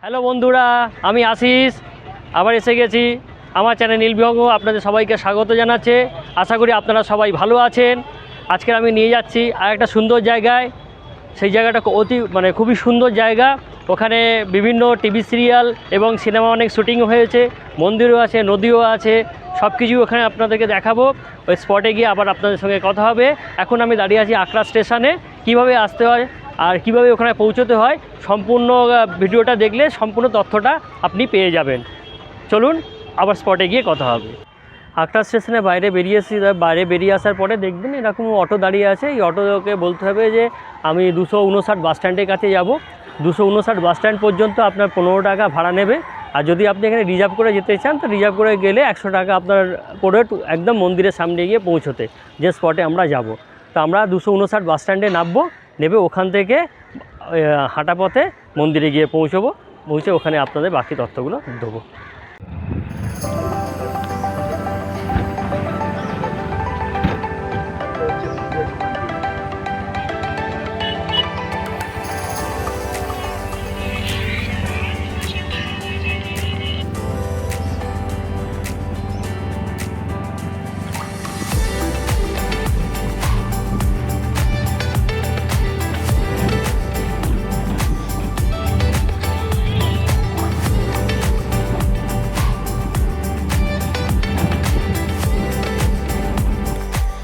Hello বন্ধুরা, আমি আশিস আবার এসে গেছি আমার চ্যানেল নীলবিহঙ্গ। আপনাদের সবাইকে স্বাগত জানাচ্ছে। আশা করি আপনারা সবাই ভালো আছেন। আজকে আমি নিয়ে যাচ্ছি আর একটা সুন্দর জায়গায়। সেই জায়গাটা খুবই সুন্দর জায়গা। ওখানে বিভিন্ন টিভি সিরিয়াল এবং সিনেমা অনেক শুটিং হয়েছে, মন্দিরও আছে, নদীও আছে, সব কিছু ওখানে আপনাদেরকে দেখাবো। ওই স্পটে গিয়ে আবার আপনাদের সঙ্গে কথা হবে। এখন আমি দাঁড়িয়ে আছি আকরা স্টেশনে। কিভাবে আসতে হয় আর কিভাবে ওখানে পৌঁছতে হয়, সম্পূর্ণ ভিডিওটা দেখলে সম্পূর্ণ তথ্যটা আপনি পেয়ে যাবেন। চলুন আবার স্পটে গিয়ে কথা হবে। আকরা স্টেশনে বাইরে বেরিয়ে আসার পরে দেখবেন এরকম অটো দাঁড়িয়ে আছে। এই অটোকে বলতে হবে যে আমি 259 বাস স্ট্যান্ডের কাছে যাব। 259 বাস স্ট্যান্ড পর্যন্ত আপনার 15 টাকা ভাড়া নেবে। আর যদি আপনি এখানে রিজার্ভ করে যেতে চান তো রিজার্ভ করে গেলে 100 টাকা আপনার পড়ে একদম মন্দিরের সামনে গিয়ে পৌঁছতে, যে স্পটে আমরা যাব। তো আমরা 259 বাস স্ট্যান্ডে নেবে ওখান থেকে হাঁটা পথে মন্দিরে গিয়ে পৌঁছে ওখানে আপনাদের বাকি তথ্যগুলো দেবো।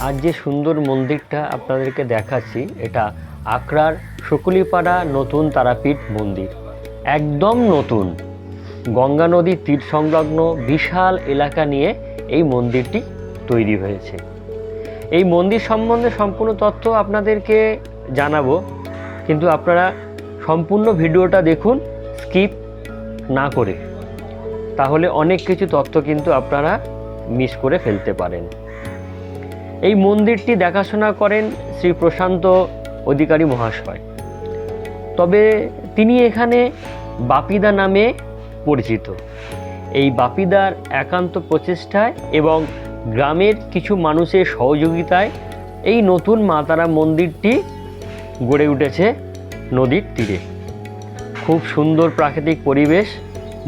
আজ যে সুন্দর মন্দিরটা আপনাদেরকে দেখাচ্ছি, এটা আকরার শুকুলিপাড়া নতুন তারাপীঠ মন্দির। একদম নতুন, গঙ্গা নদীর তীর সংলগ্ন বিশাল এলাকা নিয়ে এই মন্দিরটি তৈরি হয়েছে। এই মন্দির সম্বন্ধে সম্পূর্ণ তথ্য আপনাদেরকে জানাবো, কিন্তু আপনারা সম্পূর্ণ ভিডিওটা দেখুন স্কিপ না করে, তাহলে অনেক কিছু তথ্য কিন্তু আপনারা মিস করে ফেলতে পারেন। এই মন্দিরটি দেখাশোনা করেন শ্রী প্রশান্ত অধিকারী মহাশয়। তবে তিনি এখানে বাপিদা নামে পরিচিত। এই বাপিদার একান্ত প্রচেষ্টায় এবং গ্রামের কিছু মানুষের সহযোগিতায় এই নতুন মা তারা মন্দিরটি গড়ে উঠেছে নদীর তীরে। খুব সুন্দর প্রাকৃতিক পরিবেশ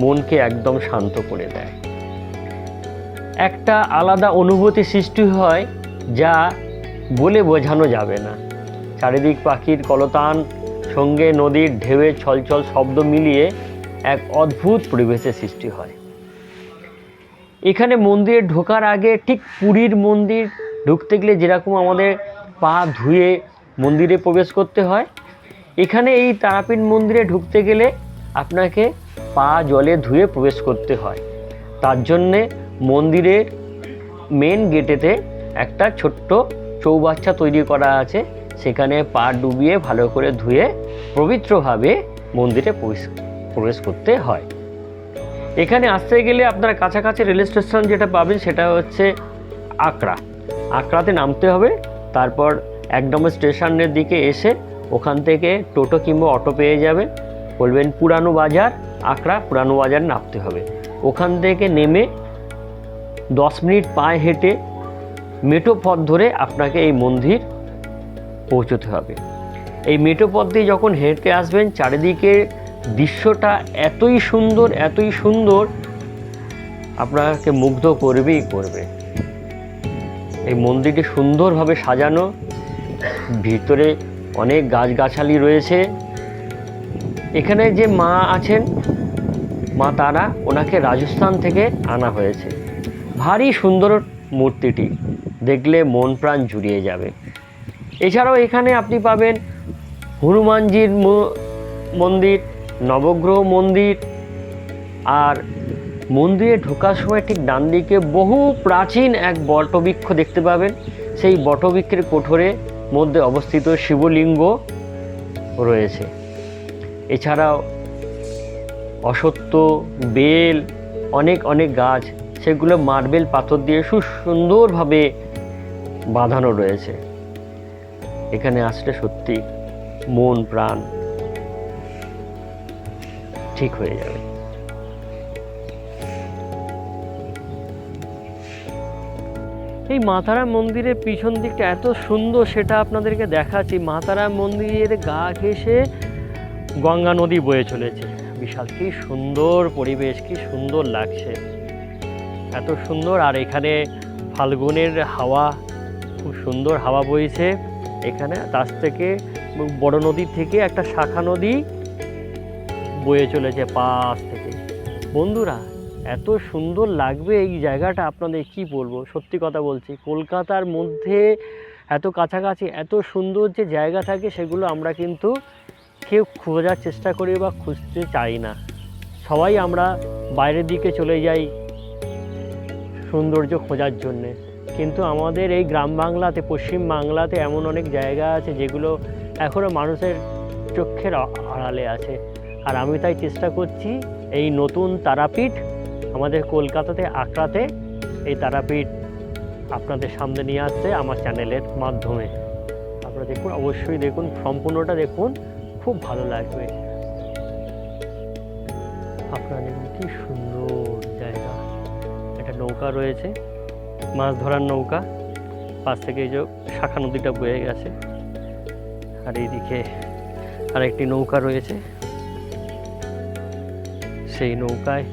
মনকে একদম শান্ত করে দেয়। একটা আলাদা অনুভূতি সৃষ্টি হয় যা বলে বোঝানো যাবে না। চারিদিক পাখির কলতান সঙ্গে নদীর ঢেউয়ের ছলছল শব্দ মিলিয়ে এক অদ্ভুত পরিবেশের সৃষ্টি হয়। এখানে মন্দিরে ঢোকার আগে ঠিক পুরীর মন্দির ঢুকতে গেলে যেরকম আমাদের পা ধুয়ে মন্দিরে প্রবেশ করতে হয়, এখানে এই তারাপীঠ মন্দিরে ঢুকতে গেলে আপনাকে পা জলে ধুয়ে প্রবেশ করতে হয়। তার জন্যে মন্দিরের মেন গেটেতে একটা ছোট্ট চৌবাচ্চা তৈরি করা আছে, সেখানে পা ডুবিয়ে ভালো করে ধুয়ে পবিত্রভাবে মন্দিরে প্রবেশ করতে হয়। এখানে আসতে গেলে আপনার কাছাকাছি রেল স্টেশন যেটা পাবেন সেটা হচ্ছে আকরাতে নামতে হবে। তারপর একদম স্টেশনের দিকে এসে ওখান থেকে টোটো কিংবা অটো পেয়ে যাবেন। বলবেন পুরানো বাজার, আকরা পুরানো বাজার নামতে হবে। ওখান থেকে নেমে 10 মিনিট পায়ে হেঁটে মেঠো পথ ধরে আপনাকে এই মন্দির পৌঁছতে হবে। এই মেঠো পথ দিয়ে যখন হেঁটে আসবেন, চারিদিকে দৃশ্যটা এতই সুন্দর আপনাকে মুগ্ধ করবেই করবে। এই মন্দিরটি সুন্দরভাবে সাজানো, ভিতরে অনেক গাছগাছালি রয়েছে। এখানে যে মা আছেন, মা তারা, ওনাকে রাজস্থান থেকে আনা হয়েছে। ভারী সুন্দর মূর্তিটি, দেখলে মন প্রাণ জুড়িয়ে যাবে। এছাড়াও এখানে আপনি পাবেন হনুমানজির মন্দির, নবগ্রহ মন্দির, আর মন্দিরে ঢোকার সময় ঠিক ডান দিকে বহু প্রাচীন এক বটবৃক্ষ দেখতে পাবেন। সেই বটবৃক্ষের কোঠরের মধ্যে অবস্থিত শিবলিঙ্গ রয়েছে। এছাড়াও অশ্বত্থ, বেল, অনেক গাছ, সেগুলো মার্বেল পাথর দিয়ে সুন্দরভাবে বাঁধানো রয়েছে। এখানে আসলে সত্যি মন প্রাণ ঠিক হয়ে যাবে। এই মা তারা মন্দিরের পিছন দিকটা এত সুন্দর, সেটা আপনাদেরকে দেখাচ্ছি। মা তারা মন্দিরের গা ঘেঁষে গঙ্গা নদী বয়ে চলেছে। বিশাল, কি সুন্দর পরিবেশ, কি সুন্দর লাগছে, এত সুন্দর। আর এখানে ফাল্গুনের হাওয়া, খুব সুন্দর হাওয়া বইছে এখানে। তার থেকে বড় নদীর থেকে একটা শাখা নদী বয়ে চলেছে পাশ থেকে। বন্ধুরা, এত সুন্দর লাগবে এই জায়গাটা, আপনাদের কি বলবো, সত্যি কথা বলছি। কলকাতার মধ্যে এত কাছাকাছি এত সুন্দর যে জায়গা থাকে, সেগুলো আমরা কিন্তু কেউ খোঁজার চেষ্টা করি বা খুঁজতে চাই না। সবাই আমরা বাইরের দিকে চলে যাই সৌন্দর্য খোঁজার জন্যে, কিন্তু আমাদের এই গ্রাম বাংলাতে, পশ্চিম বাংলাতে এমন অনেক জায়গা আছে যেগুলো এখনও মানুষের চোখের আড়ালে আছে। আর আমি তাই চেষ্টা করছি এই নতুন তারাপীঠ আমাদের কলকাতাতে, আকড়াতে, এই তারাপীঠ আপনাদের সামনে নিয়ে আসতে আমার চ্যানেলের মাধ্যমে। আপনারা দেখুন, অবশ্যই দেখুন, সম্পূর্ণটা দেখুন, খুব ভালো লাগবে। আপনারা দেখুন কি সুন্দর জায়গা। একটা নৌকা রয়েছে, মাছ ধরার নৌকা, পাশ থেকে এই যে শাখা নদীটা বয়ে গেছে। আর এইদিকে আরেকটি নৌকা রয়েছে, সেই নৌকায়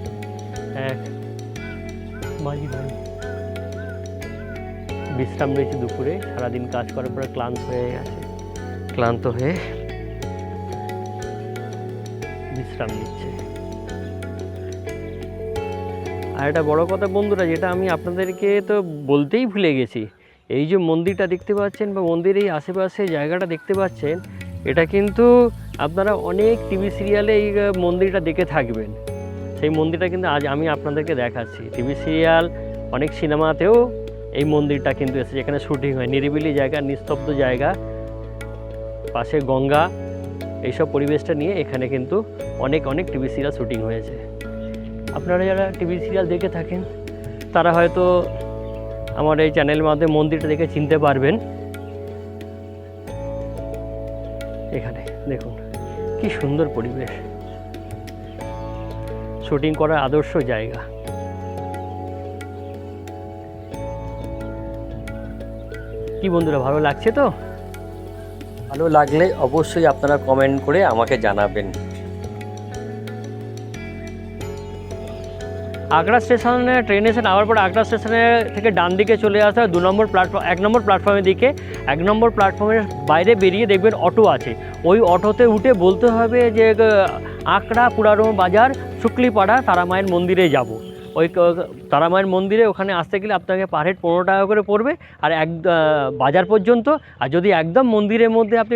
এক মাঝি ভাই বিশ্রাম নিয়েছে দুপুরে, সারাদিন কাজ করার পরে ক্লান্ত হয়ে গেছে, ক্লান্ত হয়ে বিশ্রাম নিচ্ছে। আর একটা বড় কথা বন্ধুরা, যেটা আমি আপনাদেরকে তো বলতেই ভুলে গেছি, এই যে মন্দিরটা দেখতে পাচ্ছেন বা মন্দিরের এই আশেপাশে জায়গাটা দেখতে পাচ্ছেন, এটা কিন্তু আপনারা অনেক টিভি সিরিয়ালে এই মন্দিরটা দেখে থাকবেন। সেই মন্দিরটা কিন্তু আজ আমি আপনাদেরকে দেখাচ্ছি। টিভি সিরিয়াল, অনেক সিনেমাতেও এই মন্দিরটা কিন্তু এসেছে, এখানে শুটিং হয়। নিরিবিলি জায়গা, নিস্তব্ধ জায়গা, পাশে গঙ্গা, এইসব পরিবেশটা নিয়ে এখানে কিন্তু অনেক টিভি সিরিয়াল শুটিং হয়েছে। আপনারা যারা টিভি সিরিয়াল দেখে থাকেন তারা হয়তো আমার এই চ্যানেলের মাধ্যমে মন্দিরটা দেখে চিনতে পারবেন। এখানে দেখুন কি সুন্দর পরিবেশ, শুটিং করার আদর্শ জায়গা। কি বন্ধুরা, ভালো লাগছে তো? ভালো লাগলে অবশ্যই আপনারা কমেন্ট করে আমাকে জানাবেন। আগ্রা স্টেশনে ট্রেন এসে নামার পর আগ্রা স্টেশনে থেকে ডান দিকে চলে আসতে হয় 2 নম্বর প্ল্যাটফর্ম, 1 নম্বর প্ল্যাটফর্মের দিকে। 1 নম্বর প্ল্যাটফর্মের বাইরে বেরিয়ে দেখবেন অটো আছে, ওই অটোতে উঠে বলতে হবে যে আকড়া পুরানো বাজার শুক্লিপাড়া তারামায়ের মন্দিরে যাব। ওই তারামায়ের মন্দিরে ওখানে আসতে গেলে আপনাকে পার হেড 15 টাকা করে পড়বে আর বাজার পর্যন্ত। আর যদি একদম মন্দিরের মধ্যে আপনি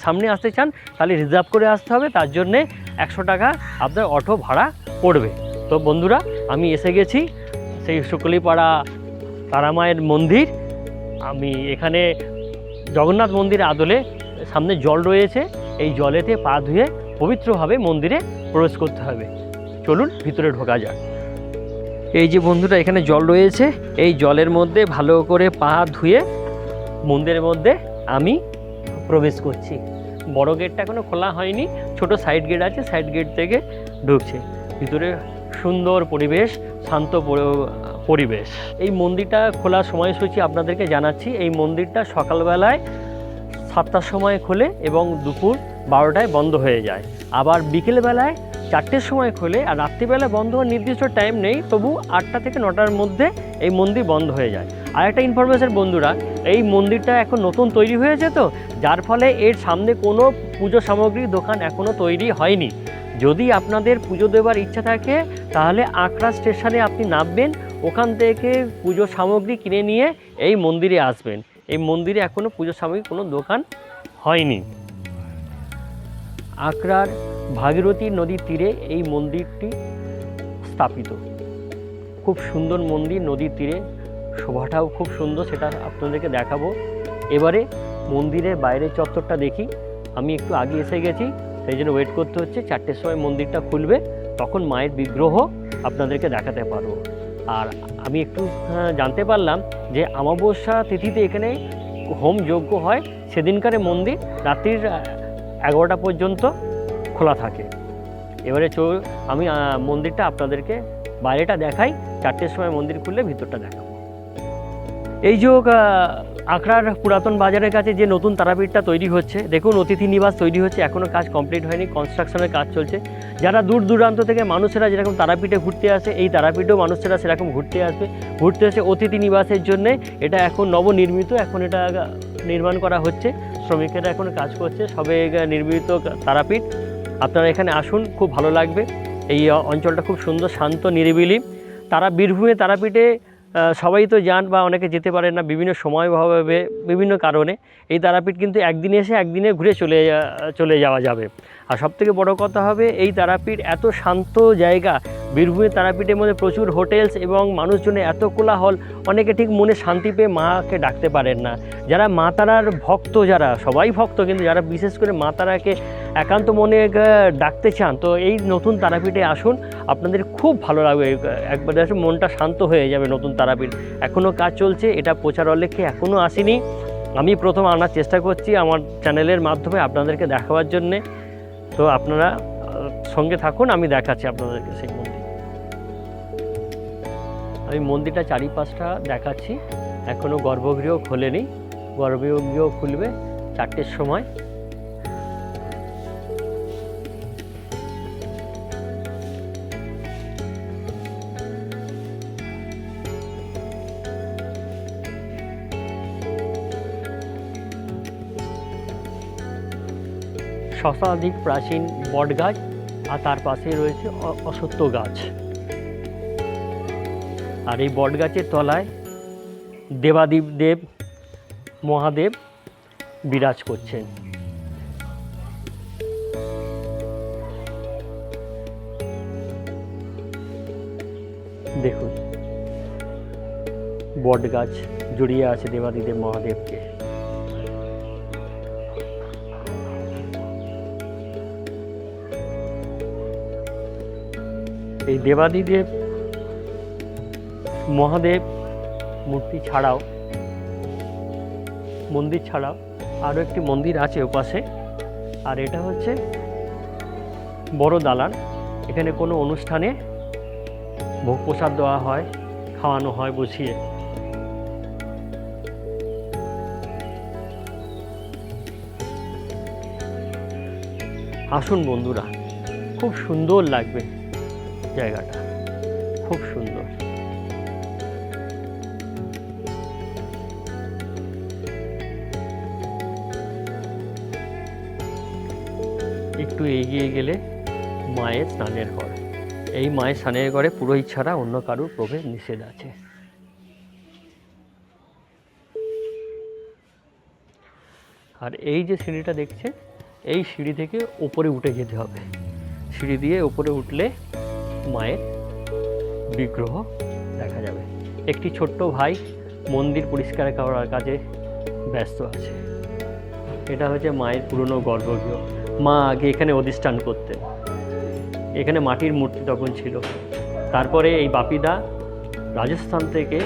সামনে আসতে চান তাহলে রিজার্ভ করে আসতে হবে, তার জন্যে 100 টাকা আপনার অটো ভাড়া পড়বে। তো বন্ধুরা, আমি এসে গেছি সেই শুক্লিপাড়া তারামায়ের মন্দির। আমি এখানে জগন্নাথ মন্দিরের আদলে সামনে জল রয়েছে, এই জলেতে পা ধুয়ে পবিত্রভাবে মন্দিরে প্রবেশ করতে হবে। চলুন ভিতরে ঢোকা যাক। এই যে বন্ধুরা, এখানে জল রয়েছে, এই জলের মধ্যে ভালো করে পা ধুয়ে মন্দিরের মধ্যে আমি প্রবেশ করছি। বড় গেটটা এখনও খোলা হয়নি, ছোট সাইড গেট আছে, সাইড গেট থেকে ঢুকছে। ভিতরে সুন্দর পরিবেশ, শান্ত পরিবেশ। এই মন্দিরটা খোলার সময়সূচি আপনাদেরকে জানাচ্ছি। এই মন্দিরটা সকালবেলায় 7টার সময় খোলে এবং দুপুর 12টায় বন্ধ হয়ে যায়। আবার বিকেলবেলায় 4টের সময় খোলে, আর রাত্রিবেলা বন্ধ হওয়ার নির্দিষ্ট টাইম নেই, তবু 8টা থেকে 9টার মধ্যে এই মন্দির বন্ধ হয়ে যায়। আর একটা ইনফরমেশন বন্ধুরা, এই মন্দিরটা এখন নতুন তৈরি হয়েছে তো, যার ফলে এর সামনে কোনো পুজো সামগ্রীর দোকান এখনও তৈরি হয়নি। যদি আপনাদের পুজো দেওয়ার ইচ্ছা থাকে তাহলে আকড়া স্টেশনে আপনি নামবেন, ওখান থেকে পুজো সামগ্রী কিনে নিয়ে এই মন্দিরে আসবেন। এই মন্দিরে এখনও পুজো সামগ্রী কোনো দোকান হয়নি। আকড়ার ভাগীরথী নদীর তীরে এই মন্দিরটি স্থাপিত। খুব সুন্দর মন্দির, নদীর তীরে, শোভাটাও খুব সুন্দর, সেটা আপনাদেরকে দেখাবো। এবারে মন্দিরের বাইরের চত্বরটা দেখি। আমি একটু আগে এসে গেছি, সেই জন্য ওয়েট করতে হচ্ছে। 4টের সময় মন্দিরটা খুলবে, তখন মায়ের বিগ্রহ আপনাদেরকে দেখাতে পারবো। আর আমি একটু জানতে পারলাম যে অমাবস্যা তিথিতে এখানে হোম যজ্ঞ হয়, সেদিনকারে মন্দির রাত্রির 11টা পর্যন্ত খোলা থাকে। এবারে আমি মন্দিরটা আপনাদেরকে বাইরেটা দেখাই, 4টের সময় মন্দির খুললে ভিতরটা দেখাবো। এই যে আখড়ার পুরাতন বাজারের কাছে যে নতুন তারাপীঠটা তৈরি হচ্ছে, দেখুন অতিথি নিবাস তৈরি হচ্ছে, এখনও কাজ কমপ্লিট হয়নি, কনস্ট্রাকশনের কাজ চলছে। যারা দূর দূরান্ত থেকে মানুষেরা যেরকম তারাপীঠে ঘুরতে আসে, এই তারাপীঠেও মানুষেরা সেরকম ঘুরতে আসবে, ঘুরতে আসে অতিথি নিবাসের জন্যে। এটা এখন নবনির্মিত, এখন এটা নির্মাণ করা হচ্ছে, শ্রমিকেরা এখন কাজ করছে, সবে নির্মিত তারাপীঠ। আপনারা এখানে আসুন, খুব ভালো লাগবে। এই অঞ্চলটা খুব সুন্দর, শান্ত, নিরিবিলি। বীরভূমে তারাপীঠে সবাই তো যান বা অনেকে যেতে পারেন না বিভিন্ন সময় অভাবে, বিভিন্ন কারণে। এই তারাপীঠ কিন্তু একদিনে এসে একদিনে ঘুরে চলে যাওয়া যাবে। আর সবথেকে বড় কথা হবে, এই তারাপীঠ এত শান্ত জায়গা। বীরভূমের তারাপীঠের মধ্যে প্রচুর হোটেলস এবং মানুষজনের এত কোলাহল, অনেকে ঠিক মনে শান্তি পেয়ে মাকে ডাকতে পারেন না। যারা মা তারার ভক্ত, যারা সবাই ভক্ত, কিন্তু যারা বিশেষ করে মা তারাকে একান্ত মনে ডাকতে চান, তো এই নতুন তারাপীঠে আসুন, আপনাদের খুব ভালো লাগবে। একবার আসুন, মনটা শান্ত হয়ে যাবে। নতুন তারাপীঠ এখনও কাজ চলছে, এটা প্রচার লক্ষ্যে এখনও আসেনি। আমি প্রথম আনার চেষ্টা করছি আমার চ্যানেলের মাধ্যমে আপনাদেরকে দেখাবার জন্যে। তো আপনারা সঙ্গে থাকুন, আমি দেখাচ্ছি আপনাদেরকে সেই মন্দির। আমি মন্দিরটা চারিপাশটা দেখাচ্ছি। এখনও গর্ভগৃহ খোলেনি, গর্ভগৃহ খুলবে 4টের সময়। শতাধিক প্রাচীন বট গাছ, আর তার পাশে রয়েছে অশ্বত্থ গাছ। আর এই বট গাছের তলায় দেবাদিদেব দেব মহাদেব বিরাজ করছেন। দেখুন, বট গাছ জড়িয়ে আছে দেবাদিদেব মহাদেবকে। এই দেবাদিদেব মহাদেব মূর্তি ছাড়াও, মন্দির ছাড়াও আরও একটি মন্দির আছে ওপাশে। আর এটা হচ্ছে বড় দালান। এখানে কোনো অনুষ্ঠানে ভোগ প্রসাদ দেওয়া হয়, খাওয়ানো হয় বসিয়ে। আসুন বন্ধুরা, খুব সুন্দর লাগবে জায়গাটা, খুব সুন্দর। একটু এগিয়ে গেলে মায়ের স্নানের ঘর। এই মায়ের স্নানের ঘরে পুরোহিত ছাড়া অন্য কারুর প্রবেশ নিষেধ আছে। আর এই যে সিঁড়িটা দেখছেন, এই সিঁড়ি থেকে উপরে উঠে যেতে হবে। সিঁড়ি দিয়ে উপরে উঠলে মায়ের বিগ্রহ দেখা যাবে। একটি ছোট্ট ভাই মন্দির পরিষ্কার করার কাজে ব্যস্ত আছে। এটা হচ্ছে মায়ের পুরনো গর্ভগৃহ। মা আগে এখানে অধিষ্ঠান করতেন। এখানে মাটির মূর্তি তখন ছিল। তারপরে এই বাপিদা রাজস্থান থেকে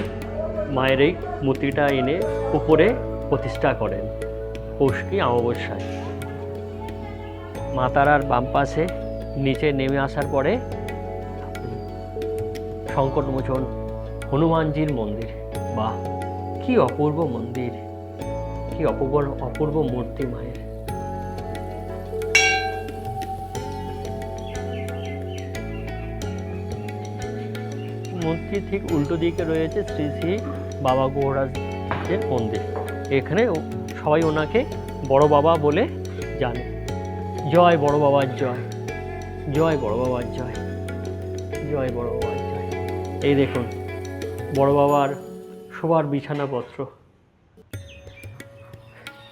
মায়ের এই মূর্তিটা এনে উপরে প্রতিষ্ঠা করেন পৌষকি অমাবস্যায়। মা তারার বাম পাশে নিচে নেমে আসার পরে সংকটমোচন হনুমানজির মন্দির। বাহ, কি অপূর্ব মন্দির, কি অপূর্ব মূর্তি মায়ের। মন্দির ঠিক উল্টো দিকে রয়েছে শ্রী শ্রী বাবা গৌরাজের মন্দির। এখানে সবাই ওনাকে বড় বাবা বলে জানে। জয় বড় বাবার জয়, জয় বড় বাবার জয়, জয় বড় বাবার জয়। এই দেখুন বড় বাবার শোবার বিছানাপত্র।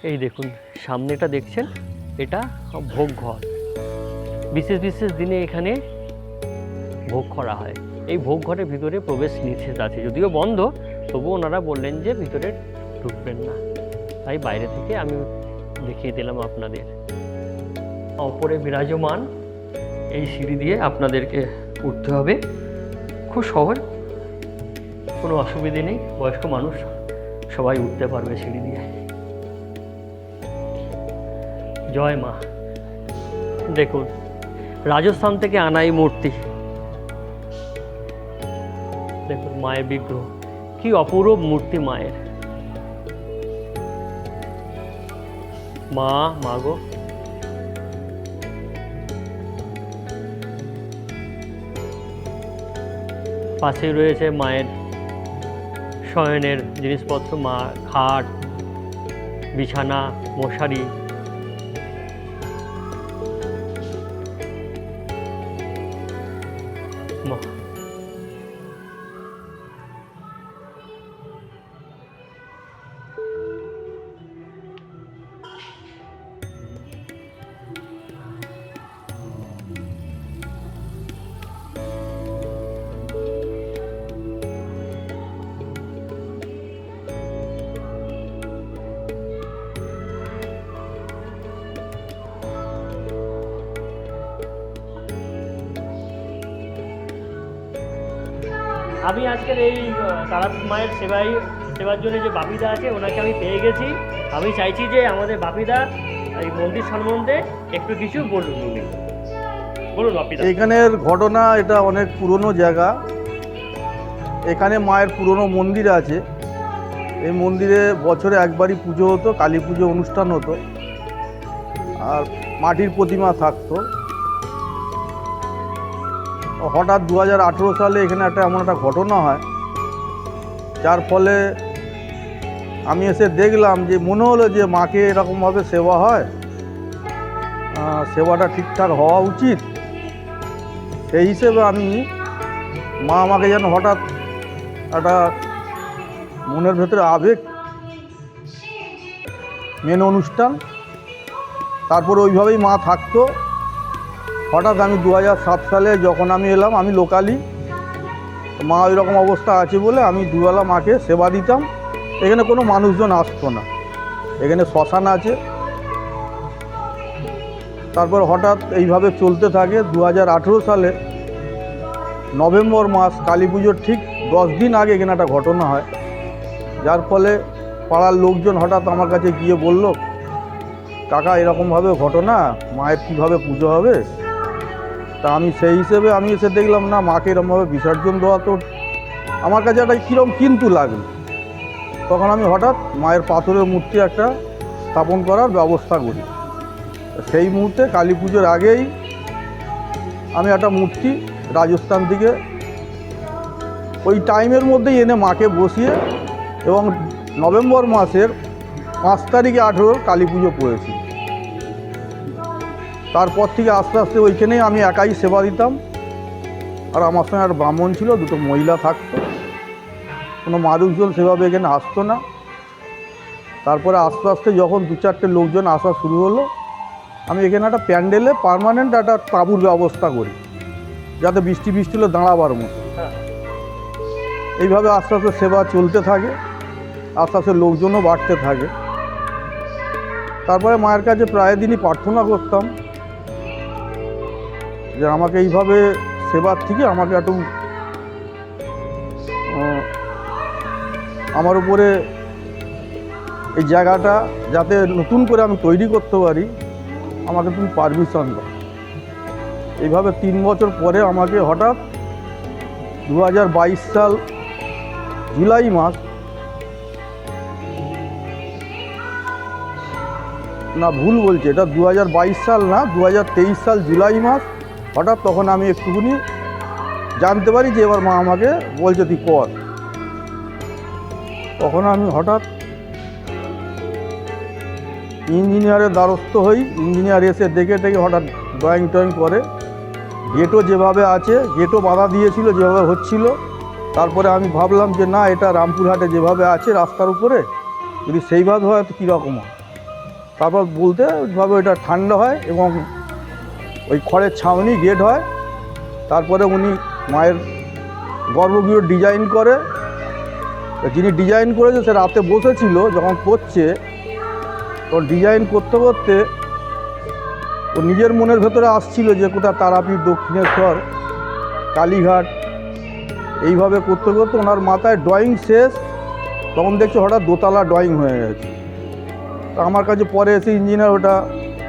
এই দেখুন সামনেটা দেখছেন, এটা ভোগ ঘর। বিশেষ বিশেষ দিনে এখানে ভোগ করা হয়। এই ভোগ ঘরের ভিতরে প্রবেশ নিষেধ আছে, যদিও বন্ধ, তবু ওনারা বললেন যে ভিতরে ঢুকবেন না, তাই বাইরে থেকে আমি দেখিয়ে দিলাম আপনাদের। ওপরে বিরাজমান এই সিঁড়ি দিয়ে আপনাদেরকে উঠতে হবে, খুব সহজ, কোনো অসুবিধে নেই। বয়স্ক মানুষ সবাই উঠতে পারবে সিঁড়ি দিয়ে। জয় মা। দেখুন রাজস্থান থেকে আনা এই মূর্তি, দেখুন মায়ের বিগ্রহ, কি অপূর্ব মূর্তি মায়ের। মা গো, পাশেই রয়েছে মায়ের শয়নের জিনিসপত্র, মা খাট, বিছানা, মশারি। আমি আজকের এই তারাপীঠ মায়ের সেবার জন্য যে বাপিদা আছে ওনাকে আমি পেয়ে গেছি। আমি চাইছি যে আমাদের বাপিদা এই মন্দির সম্বন্ধে একটু কিছু বলুন। বলুন বাপিদা। এখানের ঘটনা, এটা অনেক পুরনো জায়গা। এখানে মায়ের পুরনো মন্দির আছে। এই মন্দিরে বছরে একবারই পুজো হতো, কালী পুজো অনুষ্ঠান হতো, আর মাটির প্রতিমা থাকতো। হঠাৎ 2018 সালে এখানে এমন একটা ঘটনা হয়, যার ফলে আমি এসে দেখলাম যে মনে হলো যে মাকে এরকমভাবে সেবা হয়, সেবাটা ঠিকঠাক হওয়া উচিত। সেই হিসেবে মা আমাকে যেন হঠাৎ একটা মনের ভেতরে আবেগ, মেন অনুষ্ঠান, তারপর ওইভাবেই মা থাকতো। হঠাৎ আমি 2007 সালে যখন আমি এলাম, আমি লোকালি, মা ওই রকম অবস্থা আছে বলে আমি দুবেলা মাকে সেবা দিতাম। এখানে কোনো মানুষজন আসতো না, এখানে শ্মশান আছে। তারপর হঠাৎ এইভাবে চলতে থাকে। 2018 সালে নভেম্বর মাস, কালী পুজোর ঠিক 10 দিন আগে এখানে একটা ঘটনা হয়, যার ফলে পাড়ার লোকজন হঠাৎ আমার কাছে গিয়ে বলল, কাকা এরকমভাবে ঘটনা, মায়ের কীভাবে পুজো হবে। তা আমি সেই হিসেবে আমি এসে দেখলাম না, মাকে এরকমভাবে বিসর্জন দেওয়া তো আমার কাছে একটা কীরকম কিন্তু লাগলো। তখন আমি হঠাৎ মায়ের পাথরের মূর্তি একটা স্থাপন করার ব্যবস্থা করি। সেই মুহূর্তে কালী পুজোর আগেই আমি একটা মূর্তি রাজস্থান থেকে ওই টাইমের মধ্যেই এনে মাকে বসিয়ে, এবং নভেম্বর মাসের 5 তারিখে 18 কালী পুজো করেছি। তারপর থেকে আস্তে আস্তে ওইখানেই আমি একাই সেবা দিতাম, আর আমার সঙ্গে একটা ব্রাহ্মণ ছিল, 2টো মহিলা থাকতো। কোনো মানুষজন সেভাবে এখানে আসতো না। তারপরে আস্তে আস্তে যখন 2-4টে লোকজন আসা শুরু হলো, আমি এখানে একটা প্যান্ডেলে পার্মানেন্ট একটা তাঁবুর ব্যবস্থা করি, যাতে বৃষ্টি হলে দাঁড়াবার মতো। এইভাবে আস্তে আস্তে সেবা চলতে থাকে, আস্তে আস্তে লোকজনও বাড়তে থাকে। তারপরে মায়ের কাছে প্রায় দিনই প্রার্থনা করতাম যে আমাকে এইভাবে সেবার থেকে আমাকে একটু আমার উপরে এই জায়গাটা যাতে নতুন করে আমি তৈরি করতে পারি, আমাকে তুমি পারমিশন দাও। এইভাবে 3 বছর পরে আমাকে হঠাৎ 2022 সাল জুলাই মাস, না ভুল বলছি, এটা 2022 সাল না, 2023 সাল জুলাই মাস, হঠাৎ তখন আমি একটুখানি জানতে পারি যে এবার মা আমাকে বলছে তুই কর। তখন আমি হঠাৎ ইঞ্জিনিয়ারের দ্বারস্থ হই। ইঞ্জিনিয়ার এসে দেখে হঠাৎ ড্রয়িং করে, গেটও যেভাবে আছে, গেটও বাধা দিয়েছিল যেভাবে হচ্ছিল। তারপরে আমি ভাবলাম যে না, এটা রামপুরহাটে যেভাবে আছে রাস্তার উপরে, যদি সেইভাবে হয় তো কীরকম হয়। তারপর বলতে ওইভাবে ওইটা ঠান্ডা হয় এবং ওই খড়ের ছাউনি গেট হয়। তারপরে উনি মায়ের গর্ভগৃহ ডিজাইন করে। যিনি ডিজাইন করেছে সে রাতে বসেছিল যখন করছে, তো ডিজাইন করতে করতে ও নিজের মনের ভেতরে আসছিল যে কোথা তারাপীঠ, দক্ষিণেশ্বর, কালীঘাট, এইভাবে করতে করতে ওনার মাথায় ড্রয়িং শেষ। তখন দেখছি হঠাৎ দোতলা ড্রয়িং হয়ে গেছে। তো আমার কাছে পরে এসে ইঞ্জিনিয়ার ওটা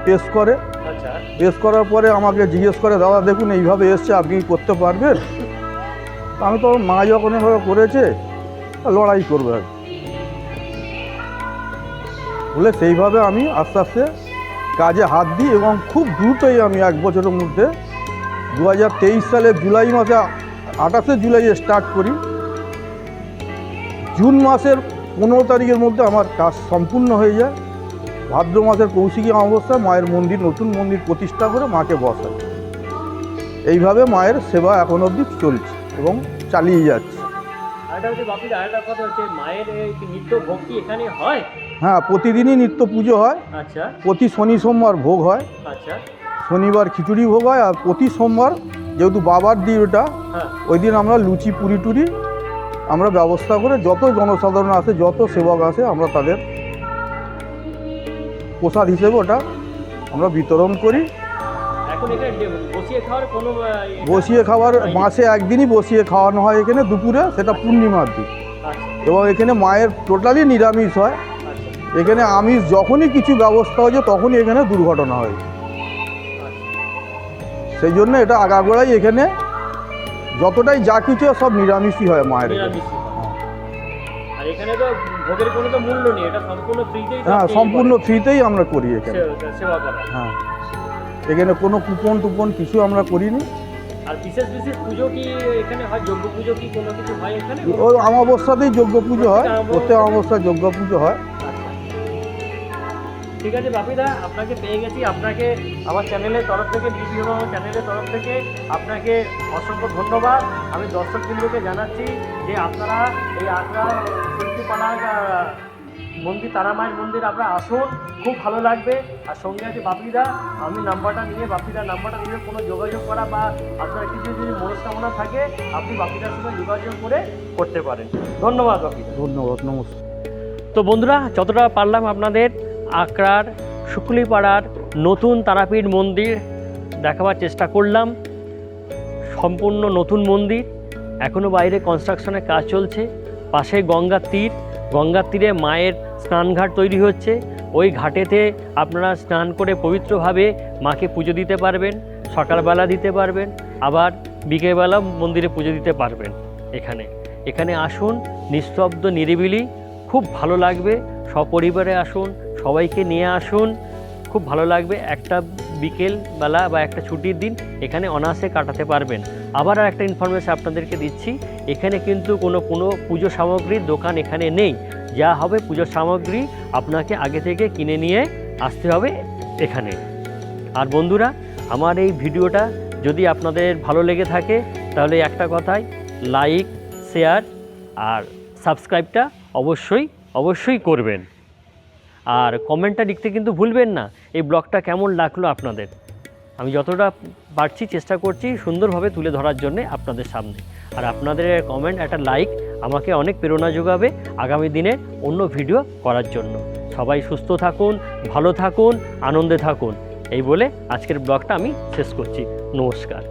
পেশ করে। পেশ করার পরে আমাকে জিজ্ঞেস করে, দাদা দেখুন এইভাবে এসছে, আপনি করতে পারবেন? আমি তো মা যখন এভাবে করেছে লড়াই করবে। বলে সেইভাবে আমি আস্তে আস্তে কাজে হাত দিই এবং খুব দ্রুতই আমি 1 বছরের মধ্যে 2023 সালের জুলাই মাসে 28শে জুলাই স্টার্ট করি। জুন মাসের 15 তারিখের মধ্যে আমার কাজ সম্পূর্ণ হয়ে যায়। ভাদ্র মাসের কৌশিকী অমাবস্যায় মায়ের মন্দির, নতুন মন্দির প্রতিষ্ঠা করে মাকে বসায়। এইভাবে মায়ের সেবা এখন অবধি চলছে এবং চালিয়ে যাচ্ছে। মায়ের নিত্য ভক্তি এখানে হয়? হ্যাঁ, প্রতিদিনই নিত্য পুজো হয়। আচ্ছা প্রতি শনি সোমবার ভোগ হয়। আচ্ছা। শনিবার খিচুড়ি ভোগ হয়, আর প্রতি সোমবার যেহেতু বাবার দিন ওটা, হ্যাঁ। ওই দিন আমরা লুচি পুরি টুরি আমরা ব্যবস্থা করে যত জনসাধারণ আসে, যত সেবক আসে, আমরা তাদের প্রসাদ হিসেবে ওটা আমরা বিতরণ করি। এখন এখানে বসিয়ে খাওয়ার কোনো বসিয়ে খাবার মাসে একদিনই বসিয়ে খাওয়ানো হয় এখানে দুপুরে, সেটা পূর্ণিমার দিন। এবং এখানে মায়ের টোটালি নিরামিষ হয়। এখানে আমিষ যখনই কিছু ব্যবস্থা হয়েছে তখনই এখানে দুর্ঘটনা হয়। সেই জন্য এটা আগাগোড়াই এখানে যতটাই যা কিছু সব নিরামিষই হয় মায়ের। আর এখানে তো ভোগের কোনো তো মূল্য নেই, এটা সম্পূর্ণ ফ্রিতেই। হ্যাঁ, সম্পূর্ণ ফ্রিতেই আমরা করি এখানে সেবা করা। হ্যাঁ, এখানে কোনো কুপন টুপন কিছু আমরা করিনি। আর বিশেষ বিশেষ পুজো কি এখানে হয়? যজ্ঞ পুজো কি কোনো কিছু হয় এখানে? ওই অমাবস্যাতেই যজ্ঞ পুজো হয়, প্রত্যেক অমাবস্যায় যজ্ঞ পুজো হয়। ঠিক আছে বাপিদা, আপনাকে পেয়ে গেছি। আপনাকে আমার চ্যানেলের তরফ থেকে, ভিডিও চ্যানেলের তরফ থেকে আপনাকে অসংখ্য ধন্যবাদ। আমি দর্শকবৃন্দকে জানাচ্ছি যে আপনারা এই আগ্রা শক্তিপাড়া মন্দির, তারামায়ের মন্দির আপনারা আসুন, খুব ভালো লাগবে। আর সঙ্গে আছে বাপিদা, আমি নাম্বারটা নিয়ে, বাপিদার নাম্বারটা নিয়ে কোনো যোগাযোগ করা বা আপনার কিছু যদি মনস্কামনা থাকে আপনি বাপিদার সঙ্গে যোগাযোগ করে করতে পারেন। ধন্যবাদ বাপিদা। ধন্যবাদ, নমস্কার। তো বন্ধুরা, যতটা পারলাম আপনাদের আগ্রার শুকুলিপাড়ার নতুন তারাপীঠ মন্দির দেখাবার চেষ্টা করলাম। সম্পূর্ণ নতুন মন্দির, এখনও বাইরে কনস্ট্রাকশনের কাজ চলছে। পাশে গঙ্গার তীর, গঙ্গার তীরে মায়ের স্নানঘাট তৈরি হচ্ছে। ওই ঘাটেতে আপনারা স্নান করে পবিত্রভাবে মাকে পুজো দিতে পারবেন। সকালবেলা দিতে পারবেন, আবার বিকেলবেলা মন্দিরে পুজো দিতে পারবেন। এখানে আসুন, নিস্তব্ধ নিরিবিলি, খুব ভালো লাগবে। সপরিবারে আসুন, সবাইকে নিয়ে আসুন, খুব ভালো লাগবে। একটা বিকেলবেলা বা একটা ছুটির দিন এখানে অনায়াসে কাটাতে পারবেন। আবার আর একটা ইনফরমেশন আপনাদেরকে দিচ্ছি, এখানে কিন্তু কোনো পুজো সামগ্রীর দোকান এখানে নেই। যা হবে পুজোর সামগ্রী আপনাকে আগে থেকে কিনে নিয়ে আসতে হবে এখানে। আর বন্ধুরা, আমার এই ভিডিওটা যদি আপনাদের ভালো লেগে থাকে তাহলে একটা কথাই, লাইক, শেয়ার আর সাবস্ক্রাইবটা অবশ্যই করবেন। আর কমেন্টটা লিখতে কিন্তু ভুলবেন না, এই ব্লগটা কেমন লাগলো আপনাদের। আমি যতটা পারছি চেষ্টা করছি সুন্দরভাবে তুলে ধরার জন্যে আপনাদের সামনে। আর আপনাদের কমেন্ট, একটা লাইক আমাকে অনেক প্রেরণা যোগাবে আগামী দিনে অন্য ভিডিও করার জন্য। সবাই সুস্থ থাকুন, ভালো থাকুন, আনন্দে থাকুন, এই বলে আজকের ব্লগটা আমি শেষ করছি। নমস্কার।